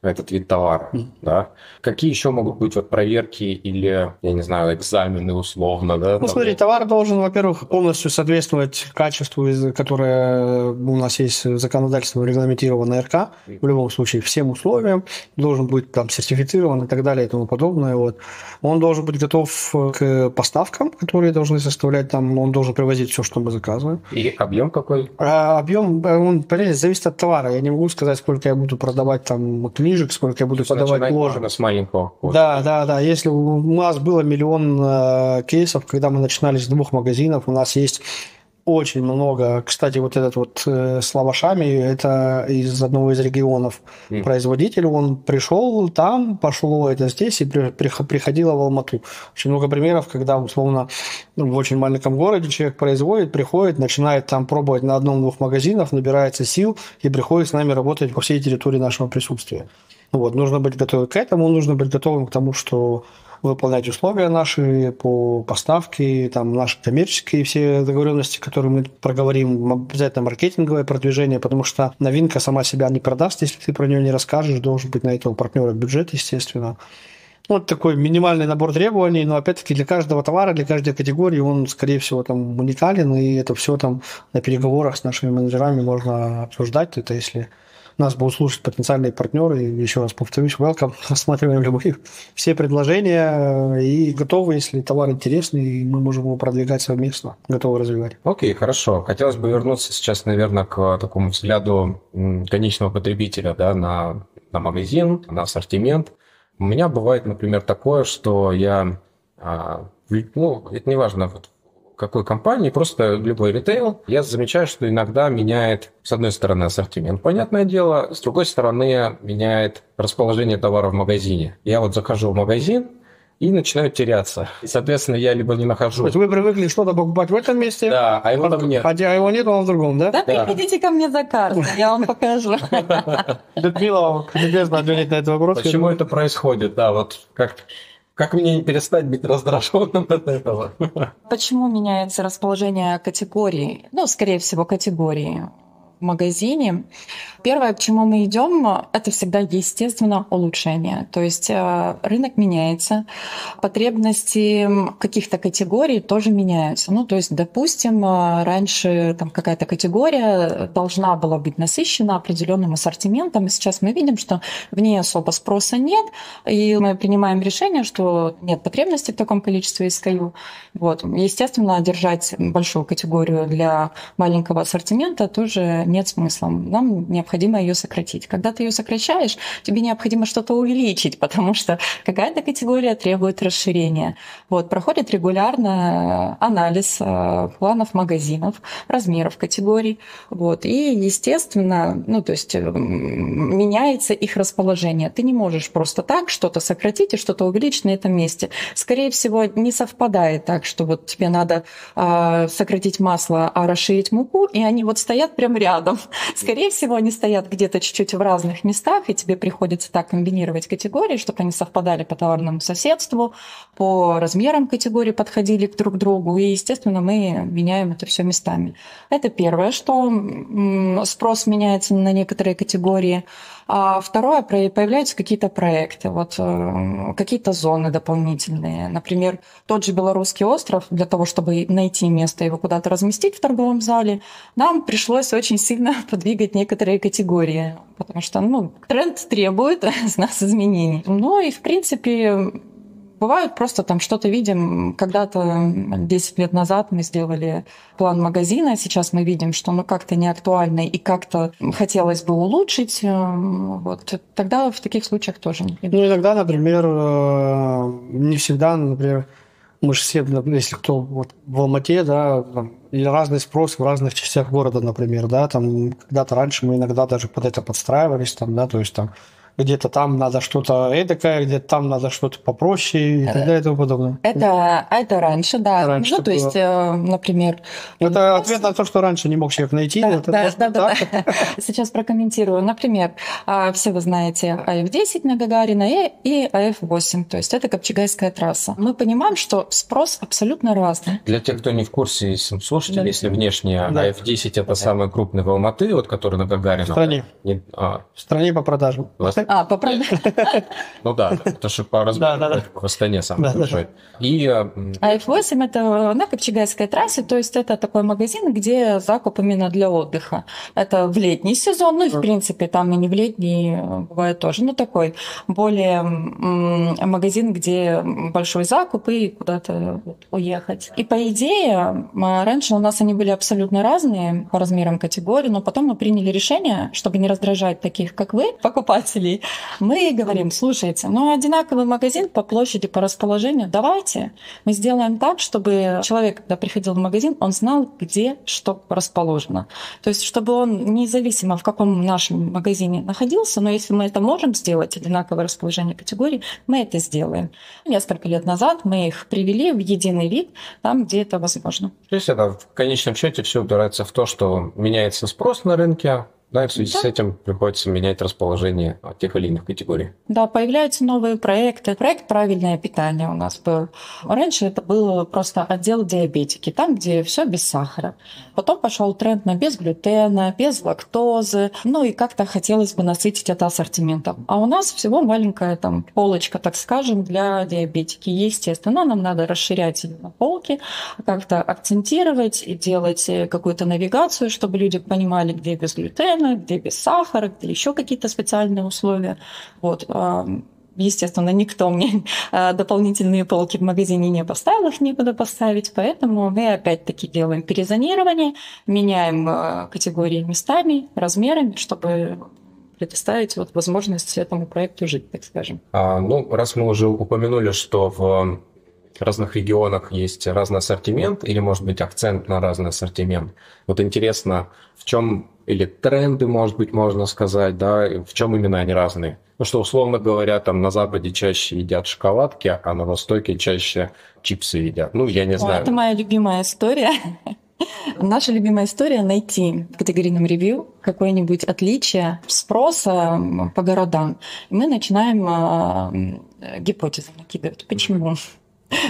этот вид товара, да? Какие еще могут быть проверки или, я не знаю, экзамены условно, да? Смотри, товар должен, во-первых, полностью соответствовать качеству, которое у нас есть законодательством регламентировано РК, в любом случае, всем условиям, должен быть там сертифицирован и так так далее и тому подобное. Вот. Он должен быть готов к поставкам, которые должны составлять там, он должен привозить все, что мы заказываем. И объем какой? Объем, он, понимаете, зависит от товара. Я не могу сказать, сколько я буду продавать там книжек, сколько я буду подавать ложек. С маленького. Да. Если у нас было 1 миллион кейсов, когда мы начинали с 2 магазинов, у нас есть очень много. Кстати, вот этот вот с лавашами, это из одного из регионов производитель. Он пришел там, пошло это здесь и приходило в Алмату. Очень много примеров, когда, условно, в очень маленьком городе человек производит, приходит, начинает там пробовать на 1-2 магазинах, набирается сил и приходит с нами работать по всей территории нашего присутствия. Вот, нужно быть готовым к этому, нужно быть готовым к тому, что выполнять условия наши по поставке, там, наши коммерческие все договоренности, которые мы проговорим, обязательно маркетинговое продвижение, потому что новинка сама себя не продаст, если ты про нее не расскажешь, должен быть на этого партнера бюджет, естественно. Вот такой минимальный набор требований, но опять-таки для каждого товара, для каждой категории он, скорее всего, там уникален, и это все там на переговорах с нашими менеджерами можно обсуждать. Это если нас будут слушать потенциальные партнеры, и еще раз повторюсь, welcome, рассматриваем любые все предложения и готовы, если товар интересный, мы можем его продвигать совместно, готовы развивать. Окей, хорошо. Хотелось бы вернуться сейчас, наверное, к такому взгляду конечного потребителя, да, на магазин, на ассортимент. У меня бывает, например, такое, что я, это не важно, какой компании, просто любой ритейл, я замечаю, что иногда меняет, с одной стороны, ассортимент, понятное дело, с другой стороны, меняет расположение товара в магазине. Я вот захожу в магазин и начинаю теряться. И, соответственно, я либо не нахожу... То есть вы привыкли что-то покупать в этом месте, да, а его там нет. Хотя его нет, он в другом, да? Да, приходите ко мне за картой, я вам покажу. Людмила, любезно ответить на этот вопрос. Почему это происходит? Да, вот как мне не перестать быть раздраженным от этого? Почему меняется расположение категорий? Скорее всего, категории в магазине. Первое, к чему мы идем, это всегда, естественно, улучшение. То есть рынок меняется, потребности каких-то категорий тоже меняются. То есть, допустим, раньше там какая-то категория должна была быть насыщена определенным ассортиментом, и сейчас мы видим, что в ней особо спроса нет, и мы принимаем решение, что нет потребности в таком количестве SKU. Вот. Естественно, держать большую категорию для маленького ассортимента тоже нет смысла. Нам необходимо ее сократить. Когда ты ее сокращаешь, тебе необходимо что-то увеличить, потому что какая-то категория требует расширения. Вот. Проходит регулярно анализ планов магазинов, размеров категорий. Вот. И, естественно, меняется их расположение. Ты не можешь просто так что-то сократить и что-то увеличить на этом месте. Скорее всего, не совпадает так, что вот тебе надо сократить масло, а расширить муку, и они вот стоят прямо рядом. Скорее всего, они стоят где-то чуть-чуть в разных местах, и тебе приходится так комбинировать категории, чтобы они совпадали по товарному соседству, по размерам категорий подходили друг к другу, и, естественно, мы меняем это все местами. Это первое, что спрос меняется на некоторые категории. А второе, появляются какие-то проекты, какие-то зоны дополнительные. Например, тот же Белорусский остров, для того, чтобы найти место его куда-то разместить в торговом зале, нам пришлось очень сильно подвигать некоторые категории, потому что тренд требует с нас изменений. И, в принципе, бывают просто там что-то видим. Когда-то 10 лет назад мы сделали план магазина, сейчас мы видим, что как-то не актуально и как-то хотелось бы улучшить. Вот. Тогда в таких случаях тоже не видим. Иногда, например, не всегда, например, мы же все, если кто в Алмате, да, или разный спрос в разных частях города, например, да, там когда-то раньше мы иногда даже под это подстраивались, там, да, то есть там где-то там надо что-то эдакое, где-то там надо что-то попроще и так далее и тому подобное. Это раньше, да. Раньше то есть, например... Это ответ на то, что раньше не мог человек найти. Да. Сейчас прокомментирую. Например, все вы знаете АФ-10 на Гагарина и АФ-8, то есть это Копчегайская трасса. Мы понимаем, что спрос абсолютно разный. Для тех, кто не в курсе, слушателей, если внешне АФ-10 это самый крупный в Алматы, который на Гагарина. В стране. В стране по продажам. Поправляй. Ну да, это же по размеру в Астане самый большой. И... А F8 это на Копчегайской трассе, то есть это такой магазин, где закуп именно для отдыха. Это в летний сезон, ну и в принципе там и не в летний бывает тоже, но такой более магазин, где большой закуп и куда-то уехать. И по идее, раньше у нас они были абсолютно разные по размерам категории, но потом мы приняли решение, чтобы не раздражать таких, как вы, покупателей, мы говорим, слушайте, ну одинаковый магазин по площади, по расположению, давайте мы сделаем так, чтобы человек, когда приходил в магазин, он знал, где что расположено. То есть, чтобы он независимо в каком нашем магазине находился, но если мы это можем сделать, одинаковое расположение категорий, мы это сделаем. Несколько лет назад мы их привели в единый вид, там, где это возможно. То есть это в конечном счете все упирается в то, что меняется спрос на рынке, да, и в связи с этим приходится менять расположение тех или иных категорий. Да, появляются новые проекты. Проект «Правильное питание» у нас был. Раньше это был просто отдел диабетики, там, где все без сахара. Потом пошел тренд на без глютена, без лактозы. Ну и как-то хотелось бы насытить это ассортиментом. А у нас всего маленькая там полочка, так скажем, для диабетики. Естественно, нам надо расширять ее на полки, как-то акцентировать и делать какую-то навигацию, чтобы люди понимали, где без глютена, где без сахара, где еще какие-то специальные условия. Вот. Естественно, никто мне дополнительные полки в магазине не поставил, их некуда поставить, поэтому мы опять-таки делаем перезонирование, меняем категории местами, размерами, чтобы предоставить возможность этому проекту жить, так скажем. Раз мы уже упомянули, что в разных регионах есть разный ассортимент или, может быть, акцент на разный ассортимент. Вот интересно, в чем или тренды, может быть, можно сказать, да, в чем именно они разные? Ну, что, условно говоря, там на Западе чаще едят шоколадки, а на Востоке чаще чипсы едят. Ну, я не знаю. Это моя любимая история. Наша любимая история — найти в категорийном ревью какое-нибудь отличие спроса по городам. И мы начинаем гипотезы накидывать. Почему?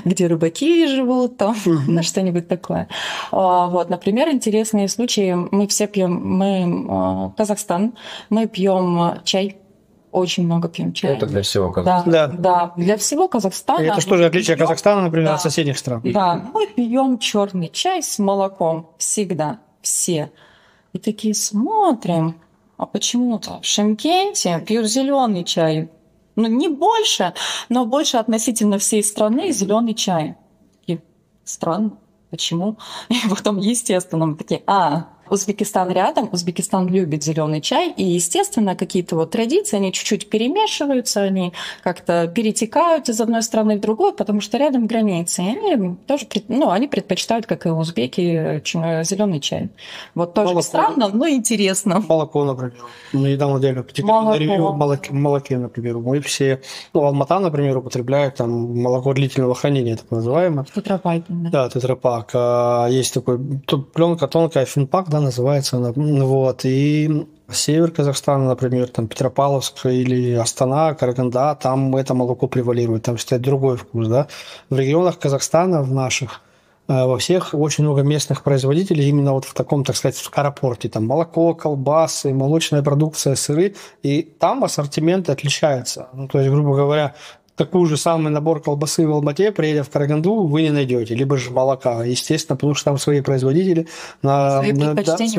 Где рыбаки живут, там, на что-нибудь такое. Вот, например, интересные случаи. Мы все пьем, Казахстан, мы пьем чай. Очень много пьем чай. Это для всего Казахстана. Да, для всего Казахстана. И это что же отличие Казахстана, например, от соседних стран? Да, мы пьем черный чай с молоком всегда, все. И такие смотрим, а почему-то в Шымкенте пьют зеленый чай. Ну, не больше, но больше относительно всей страны зеленый чай. И странно, почему? И потом, естественно, мы такие, Узбекистан рядом, Узбекистан любит зеленый чай, и, естественно, какие-то традиции, они чуть-чуть перемешиваются, они как-то перетекают из одной страны в другую, потому что рядом границы. И они тоже, они предпочитают, как и узбеки, зеленый чай. Вот тоже странно, но интересно. Молоко, например. Недавно делали ревью молоке, например. Мы все, Алмата, например, употребляет там молоко длительного хранения, так называемое. Тетрапак. Да, тетрапак. Есть такой пленка тонкая, финпак, да, называется она. Вот. И север Казахстана, например, там Петропавловск или Астана, Караганда, там это молоко превалирует, там стоит другой вкус, да. В регионах Казахстана, в наших, во всех очень много местных производителей именно вот в таком, так сказать, скоропорте. Там молоко, колбасы, молочная продукция, сыры. И там ассортимент отличается. Ну, то есть, грубо говоря, такой же самый набор колбасы в Алмате, приедя в Караганду, вы не найдете, либо же молока, естественно, потому что там свои производители, свои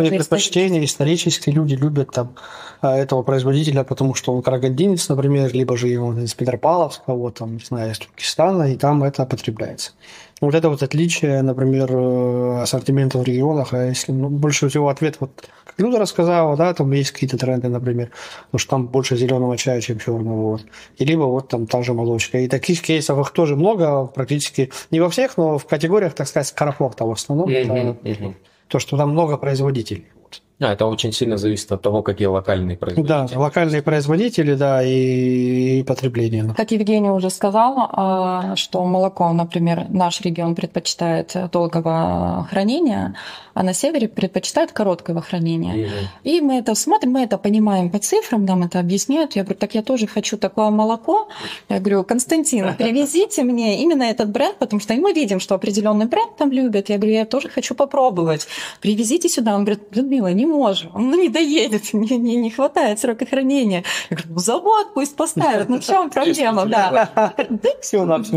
предпочтения, исторические люди любят там этого производителя, потому что он карагандинец, например, либо же он из Петропавловска, вот там, не знаю, из Туркестана, и там это потребляется. Вот это вот отличие, например, ассортимента в регионах, а если больше всего ответ, вот как Люда рассказала, да, там есть какие-то тренды, например, потому что там больше зеленого чая, чем черного, вот. И либо вот там та же молочка. И таких кейсов их тоже много, практически не во всех, но в категориях, так сказать, скоропорта в основном. То, что там много производителей. Это очень сильно зависит от того, какие локальные производители. Да, локальные производители, да, и потребление. Как Евгения уже сказала, что молоко, например, наш регион предпочитает долгого хранения, а на севере предпочитают короткого хранения. И мы это смотрим, мы это понимаем по цифрам, нам это объясняют. Я говорю, так я тоже хочу такое молоко. Я говорю, Константин, привезите мне именно этот бренд, потому что мы видим, что определенный бренд там любят. Я говорю, я тоже хочу попробовать. Привезите сюда. Он говорит, Людмила, не можем, не доедет, не хватает срока хранения. Я говорю, завод пусть поставят, в чем проблема, да.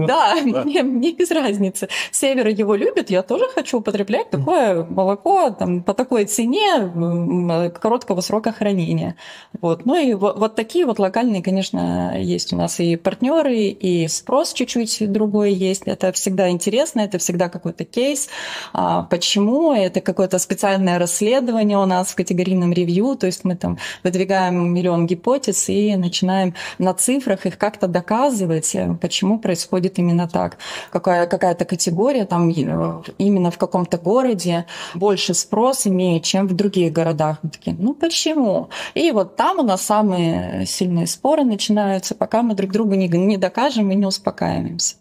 Да, мне без разницы. Север его любит, я тоже хочу употреблять такое молоко по такой цене короткого срока хранения. Вот. Ну и вот такие вот локальные, конечно, есть у нас и партнеры, и спрос чуть-чуть другой есть. Это всегда интересно, это всегда какой-то кейс. Почему? Это какое-то специальное расследование у нас в категорийном ревью, то есть мы там выдвигаем миллион гипотез и начинаем на цифрах их как-то доказывать, почему происходит именно так. Какая-то категория там именно в каком-то городе больше спрос имеет, чем в других городах. Мы такие, почему? И вот там у нас самые сильные споры начинаются, пока мы друг другу не докажем и не успокаиваемся.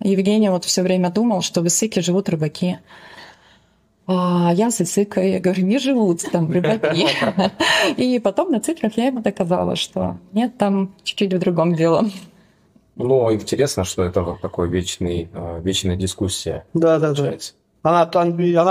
Евгений вот все время думал, что в Исыке живут рыбаки. А я с Исыкой, я говорю, не живут там рыбаки. И потом на цифрах я ему доказала, что нет, там чуть-чуть в другом дело. Ну, интересно, что это вот такой вечная дискуссия. Да. Она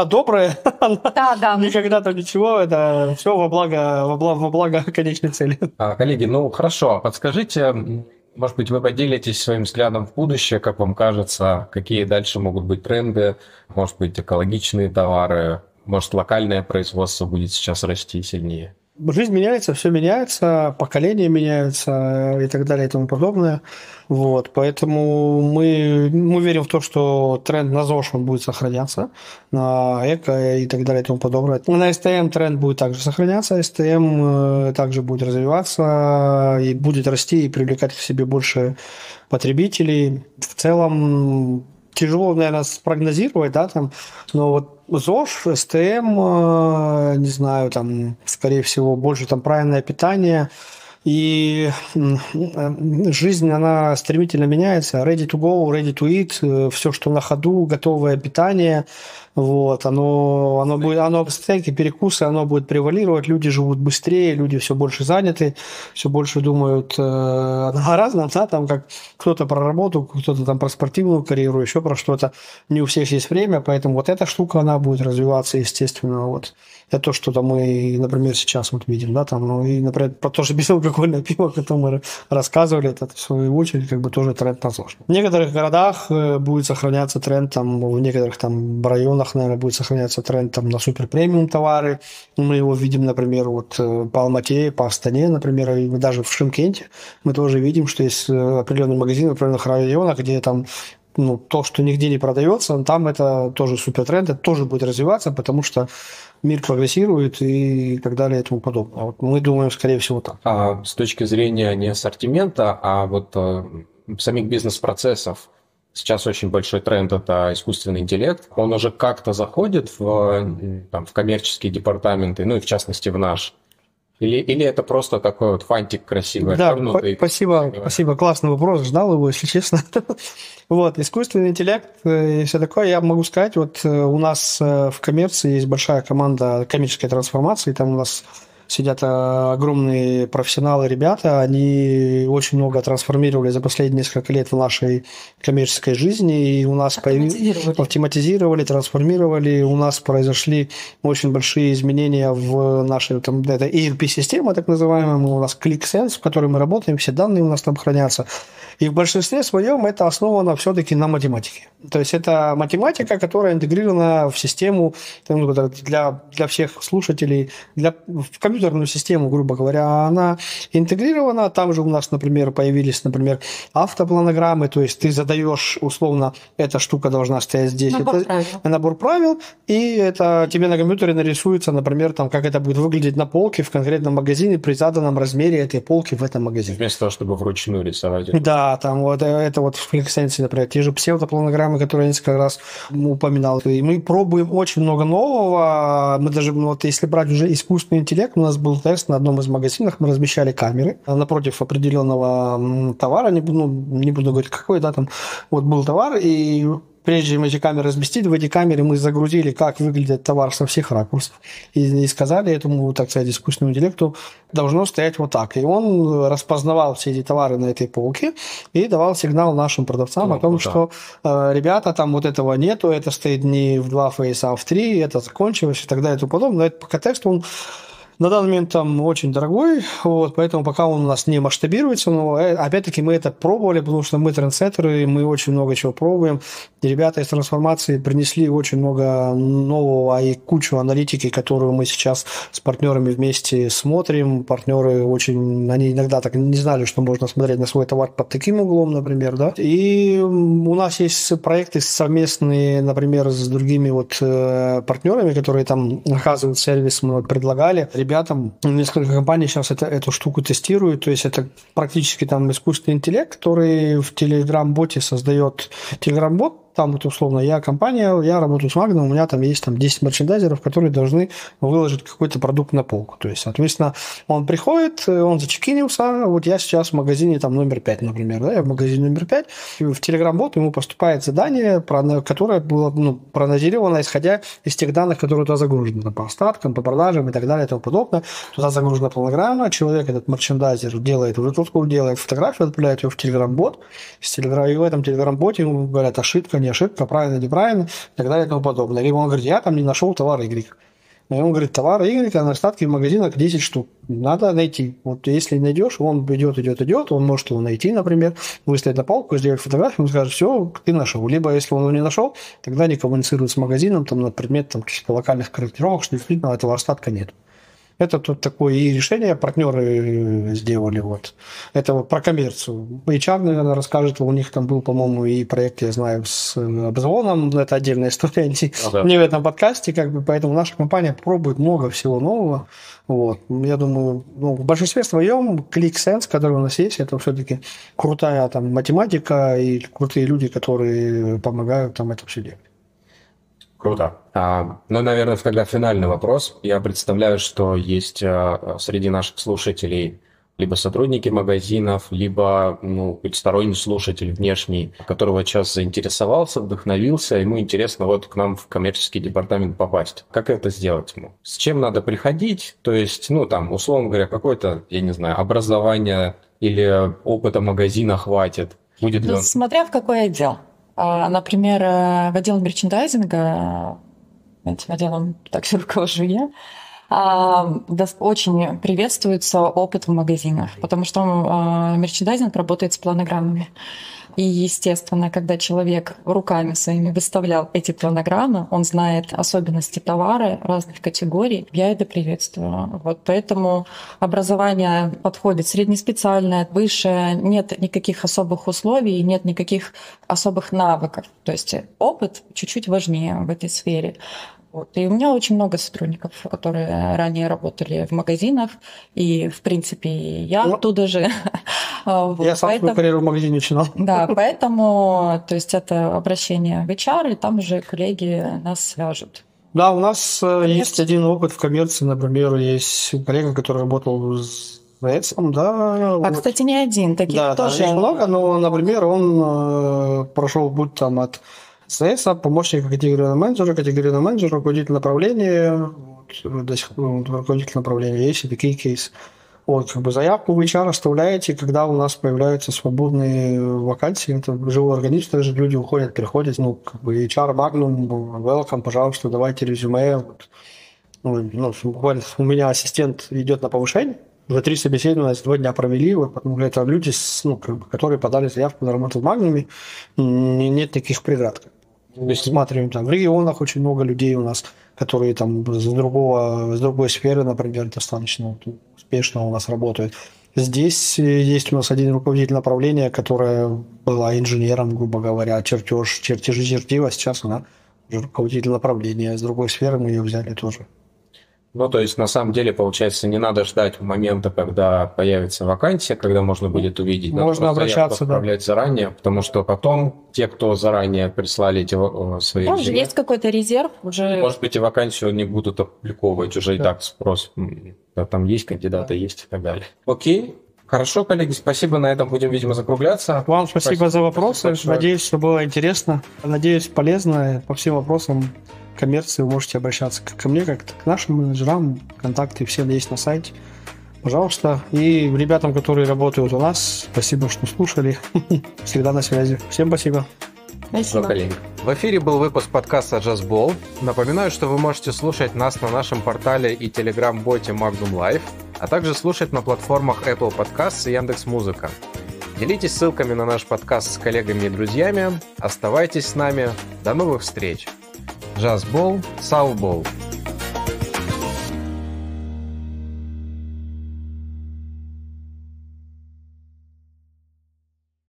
добрая, Да. Никогда там ничего, это все во благо конечной цели. Коллеги, хорошо, подскажите, может быть, вы поделитесь своим взглядом в будущее, как вам кажется, какие дальше могут быть тренды, может быть, экологичные товары, может, локальное производство будет сейчас расти сильнее? Жизнь меняется, все меняется, поколения меняются и так далее и тому подобное. Вот, поэтому мы верим в то, что тренд на ЗОЖ он будет сохраняться, на эко и так далее и тому подобное. На СТМ тренд будет также сохраняться, СТМ также будет развиваться и будет расти и привлекать к себе больше потребителей. В целом тяжело, наверное, спрогнозировать, да, но вот ЗОЖ, СТМ, не знаю, скорее всего, больше правильное питание. И жизнь, она стремительно меняется. Ready to go, ready to eat, все, что на ходу, готовое питание. Вот, оно стейки, перекусы, оно будет превалировать, люди живут быстрее, люди все больше заняты, все больше думают о разном, как кто-то про работу, кто-то про спортивную карьеру, еще про что-то. Не у всех есть время, поэтому вот эта штука, она будет развиваться, естественно. Вот. Это то, что мы, например, сейчас видим, и, например, про то же безалкогольное пиво, о котором мы рассказывали, это в свою очередь тоже тренд на ЗОЖ. В некоторых городах будет сохраняться тренд, в некоторых районах, наверное, будет сохраняться тренд на супер-премиум товары. Мы его видим, например, по Алмате, по Астане, например, и даже в Шымкенте мы тоже видим, что есть определенные магазины в определенных районах, где то, что нигде не продается, там это тоже супертренд, это тоже будет развиваться, потому что мир прогрессирует и так далее и тому подобное. Вот мы думаем, скорее всего, так. А с точки зрения не ассортимента, а самих бизнес-процессов, сейчас очень большой тренд – это искусственный интеллект. Он уже как-то заходит в коммерческие департаменты, и в частности в наш. Или это просто такой фантик красивый? Да, спасибо, классный вопрос, ждал его, если честно. Искусственный интеллект и все такое, я могу сказать, у нас в коммерции есть большая команда коммерческой трансформации, там у нас сидят огромные профессионалы, ребята, они очень много трансформировали за последние несколько лет в нашей коммерческой жизни, и у нас автоматизировали, трансформировали, у нас произошли очень большие изменения в нашей это ERP-система, так называемая, у нас ClickSense, в которой мы работаем, все данные у нас там хранятся. И в большинстве своем это основано все-таки на математике. То есть это математика, которая интегрирована в систему для всех слушателей, в компьютерную систему, грубо говоря, она интегрирована. Там же у нас, например, появились, автопланограммы, то есть ты задаешь условно, эта штука должна стоять здесь. Набор правил, и это тебе на компьютере нарисуется, например, как это будет выглядеть на полке в конкретном магазине при заданном размере этой полки в этом магазине. Вместо того, чтобы вручную рисовать. Да, это в ClickSense, например, те же псевдопланограммы, которые я несколько раз упоминал. И мы пробуем очень много нового. Мы даже, если брать уже искусственный интеллект, у нас был тест на одном из магазинов, мы размещали камеры напротив определенного товара, не буду говорить какой, был товар, и прежде чем эти камеры разместить, в эти камеры мы загрузили, как выглядит товар со всех ракурсов. И сказали этому, так сказать, искусственному интеллекту, должно стоять вот так. И он распознавал все эти товары на этой полке и давал сигнал нашим продавцам о том, что ребята, там вот этого нету, это стоит не в 2 фейса, а в 3, это закончилось и так далее и тому подобное. Но это пока тест, он на данный момент там очень дорогой, вот, поэтому пока он у нас не масштабируется, но опять-таки мы это пробовали, потому что мы трендсеттеры, мы очень много чего пробуем. И ребята из трансформации принесли очень много нового и кучу аналитики, которую мы сейчас с партнерами вместе смотрим. Партнеры очень, они иногда так не знали, что можно смотреть на свой товар под таким углом, например, да. И у нас есть проекты совместные, например, с другими вот партнерами, которые там оказывают сервис, мы вот предлагали ребятам, несколько компаний сейчас эту штуку тестируют, то есть это практически там искусственный интеллект, который в Telegram-боте создает Telegram-бот, там вот условно я компания, я работаю с Magnum, у меня там есть там 10 мерчендайзеров, которые должны выложить какой-то продукт на полку. То есть, соответственно, он приходит, он зачекинился, вот я сейчас в магазине там номер 5, например, да, я в магазине номер 5, и в Telegram-бот ему поступает задание, которое было проанализировано, исходя из тех данных, которые туда загружены, по остаткам, по продажам и так далее и тому подобное. Туда загружена планограмма, человек, этот мерчендайзер, делает уже тот, кто делает фотографию, отправляет ее в Telegram-бот, и в этом Telegram-боте ему говорят, ошибка, не ошибка, правильно, неправильно, и так далее и тому подобное. Либо он говорит, я там не нашел товар Y. И он говорит, товар Y, а на остатке в магазинах 10 штук. Надо найти. Вот если найдешь, он идет, он может его найти, например, выставить на полку, сделать фотографию, он скажет, все, ты нашел. Либо если он его не нашел, тогда не коммуницирует с магазином там, на предмет там, каких-то локальных корректировок, что действительно этого остатка нет. Это тут такое и решение партнеры сделали. Вот. Это вот про коммерцию. HR, наверное, расскажет, у них там был, по-моему, и проект, я знаю, с обзвоном, это отдельная история, не в этом подкасте, как бы, поэтому наша компания пробует много всего нового. Вот. Я думаю, в большинстве своем ClickSense, который у нас есть, это все-таки крутая там математика и крутые люди, которые помогают там это все делать. Круто. Ну, наверное, тогда финальный вопрос. Я представляю, что есть среди наших слушателей либо сотрудники магазинов, либо сторонний слушатель внешний, которого сейчас заинтересовался, вдохновился, ему интересно вот к нам в коммерческий департамент попасть. Как это сделать ему? С чем надо приходить? То есть, условно говоря, какое-то, я не знаю, образование или опыта магазина хватит? Будет ли он... Смотря в какой отдел. Например, в отдел мерчендайзинга, этим отделом также руковожу я, очень приветствуется опыт в магазинах, потому что мерчендайзинг работает с планограммами. И, естественно, когда человек руками своими выставлял эти планограммы, он знает особенности товара разных категорий, я это приветствую. Вот поэтому образование подходит среднеспециальное, высшее, нет никаких особых условий, нет никаких особых навыков. То есть опыт чуть-чуть важнее в этой сфере. Вот. И у меня очень много сотрудников, которые ранее работали в магазинах, и, в принципе, я оттуда же. Я сам свою карьеру в магазине начинал. Да, поэтому, то есть это обращение в HR, и там уже коллеги нас свяжут. Да, у нас есть один опыт в коммерции, например, есть коллега, который работал с ЗСом, да. Кстати, не один, таких тоже. Да, много, но, например, он прошел путь там от ССа, помощника категорийного менеджера, руководитель направления, до сих пор руководитель направления, есть и такие кейсы. Вот, заявку в HR оставляете, когда у нас появляются свободные вакансии, это живой организм, также люди уходят, приходят, HR, Magnum, welcome, пожалуйста, давайте резюме. Буквально у меня ассистент идет на повышение, уже 3 собеседования 2 дня провели, потому что это люди, которые подали заявку на работу в Magnum, нет таких преград. То есть смотрим, там в регионах очень много людей у нас, которые там с другой сферы, например, достаточно успешно у нас работают. Здесь есть у нас один руководитель направления, которая была инженером, грубо говоря, чертежи чертила, сейчас она руководитель направления. С другой сферы мы ее взяли тоже. То есть, на самом деле, получается, не надо ждать момента, когда появится вакансия, когда можно будет увидеть. Можно обращаться, отправлять заранее, потому что потом те, кто заранее прислали эти свои резюме, уже есть какой-то резерв. Уже... Может быть, и вакансию не будут опубликовывать, уже и так спрос. Там есть кандидаты, есть и так далее. Окей. Хорошо, коллеги, спасибо. На этом будем, видимо, закругляться. Вам спасибо за вопросы. Большое. Надеюсь, что было интересно. Надеюсь, полезно. По всем вопросам коммерции вы можете обращаться как ко мне, как к нашим менеджерам. Контакты все есть на сайте. Пожалуйста. И ребятам, которые работают у нас, спасибо, что слушали. Всегда на связи. Всем спасибо. Спасибо. В эфире был выпуск подкаста JazzBall. Напоминаю, что вы можете слушать нас на нашем портале и телеграм-боте Magnum Live, а также слушать на платформах Apple Podcasts и Яндекс.Музыка. Делитесь ссылками на наш подкаст с коллегами и друзьями. Оставайтесь с нами. До новых встреч. JazzBall, Soundball.